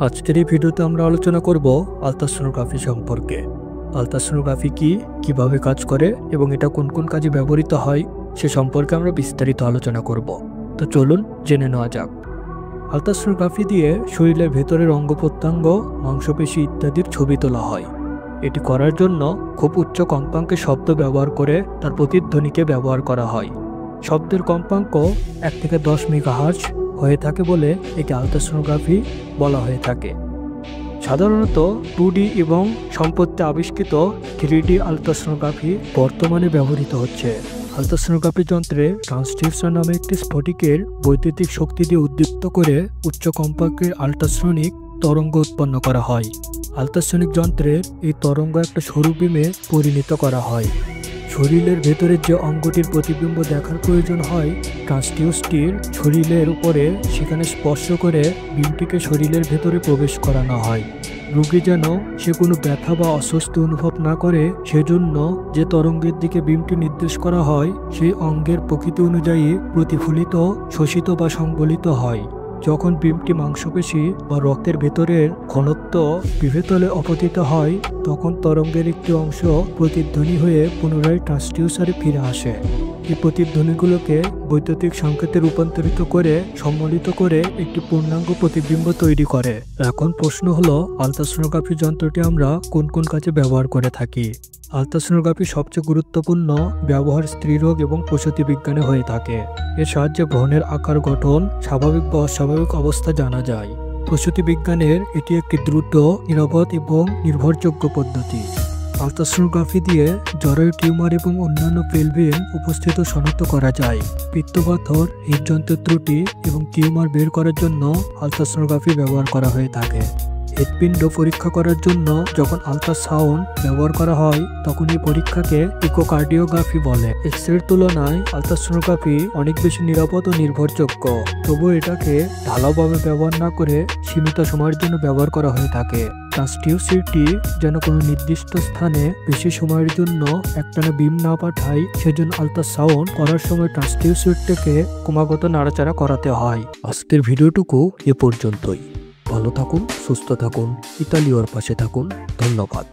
আজকের এই ভিডিওতে আমরা আলোচনা করব আলট্রাসোনোগ্রাফি সম্পর্কে। আলট্রাসোনোগ্রাফি কি, কিভাবে কাজ করে এবং এটা কোন কোন কাজে ব্যবহৃত হয় সে সম্পর্কে আমরা বিস্তারিত আলোচনা করব। তো চলুন জেনে নেওয়া যাক। আলট্রাসোনোগ্রাফি দিয়ে শরীরের ভেতরের অঙ্গ প্রত্যঙ্গ, মাংসপেশি ইত্যাদির ছবি তোলা হয়। এটি করার জন্য খুব উচ্চ কম্পাঙ্কের শব্দ ব্যবহার করে তার প্রতিধ্বনিকে ব্যবহার করা হয়। শব্দের কম্পাঙ্ক 1 থেকে 10 মেগাহার্টজ হয়ে থাকে বলে একে আলট্রাসোনোগ্রাফি বলা হয়ে থাকে। সাধারণত 2D এবং সম্প্রতি আবিষ্কৃত 3D আলট্রাসোনোগ্রাফি বর্তমানে ব্যবহৃত হচ্ছে। আলট্রাসোনোগ্রাফি যন্ত্রে ট্রান্সডিউসার নামে একটি স্ফটিকের বৈদ্যুতিক শক্তি দিয়ে উদ্দীপ্ত করে উচ্চ কম্পাঙ্কের আলট্রাসনিক তরঙ্গ উৎপন্ন করা হয়। আলট্রাসনিক যন্ত্রের এই তরঙ্গ একটা সরু বিমে পরিণত করা হয়। শরীরের ভেতরের যে অঙ্গটির প্রতিবিম্ব দেখার প্রয়োজন হয়, ট্রান্সডিউসটির শরীরের উপরে সেখানে স্পর্শ করে বিমটিকে শরীরের ভেতরে প্রবেশ করানো হয়। রোগী যেন সে কোনো ব্যথা বা অস্বস্তি অনুভব না করে সেজন্য যে তরঙ্গের দিকে বিমটি নির্দেশ করা হয় সেই অঙ্গের প্রকৃতি অনুযায়ী প্রতিফলিত, শোষিত বা সংবলিত হয়। যখন বিমটি মাংসপেশি বা রক্তের ভেতরের ঘনত্ব বিভেতলে অপতিত হয় তখন তরঙ্গের একটি অংশ প্রতিধ্বনি হয়ে পুনরায় ট্রান্সডিউসারে ফিরে আসে। এই প্রতিধ্বনিগুলোকে বৈদ্যুতিক সংকেতে রূপান্তরিত করে সম্মিলিত করে একটি পূর্ণাঙ্গ প্রতিবিম্ব তৈরি করে। এখন প্রশ্ন হলো, আলট্রাসোনোগ্রাফি যন্ত্রটি আমরা কোন কোন কাজে ব্যবহার করে থাকি? আলট্রাসোনোগ্রাফি সবচেয়ে গুরুত্বপূর্ণ ব্যবহার স্ত্রীরোগ এবং প্রসূতি বিজ্ঞানে হয়ে থাকে। এর সাহায্যে ভ্রূণের আকার গঠন, স্বাভাবিক বা অস্বাভাবিক অবস্থা জানা যায়। প্রসূতি বিজ্ঞানের এটি একটি দ্রুত, নিরাপদ এবং নির্ভরযোগ্য পদ্ধতি। আলট্রাসোনোগ্রাফি দিয়ে জরায়ু, টিউমার এবং অন্যান্য পেলভিন উপস্থিত শনাক্ত করা যায়। পিত্তপাথর, হৃদযন্ত্রের ত্রুটি এবং টিউমার বের করার জন্য আলট্রাসোনোগ্রাফি ব্যবহার করা হয়ে থাকে। হৃৎপিণ্ড পরীক্ষা করার জন্য যখন আলট্রাসাউন্ড ব্যবহার করা হয় তখন এই পরীক্ষাকে ইকোকার্ডিওগ্রাফি বলে। এক্স-রের তুলনায় আলট্রাসোনোগ্রাফি অনেক বেশি নিরাপদ ও নির্ভরযোগ্য, তবুও এটাকে ঢালাওভাবে ব্যবহার না করে সীমিত সময়ের জন্য ব্যবহার করা হয়ে থাকে। ট্রান্সডিউসারটি যেন কোনো নির্দিষ্ট স্থানে বেশি সময়ের জন্য একটানা বিম না পাঠায় সেজন্য আলট্রাসাউন্ড করার সময় ট্রান্সডিউসারটিকে ক্রমাগত নাড়াচাড়া করাতে হয়। আজকের ভিডিওটুকু এ পর্যন্তই। ভালো থাকুন, সুস্থ থাকুন, ইতালিওর পাশে থাকুন। ধন্যবাদ।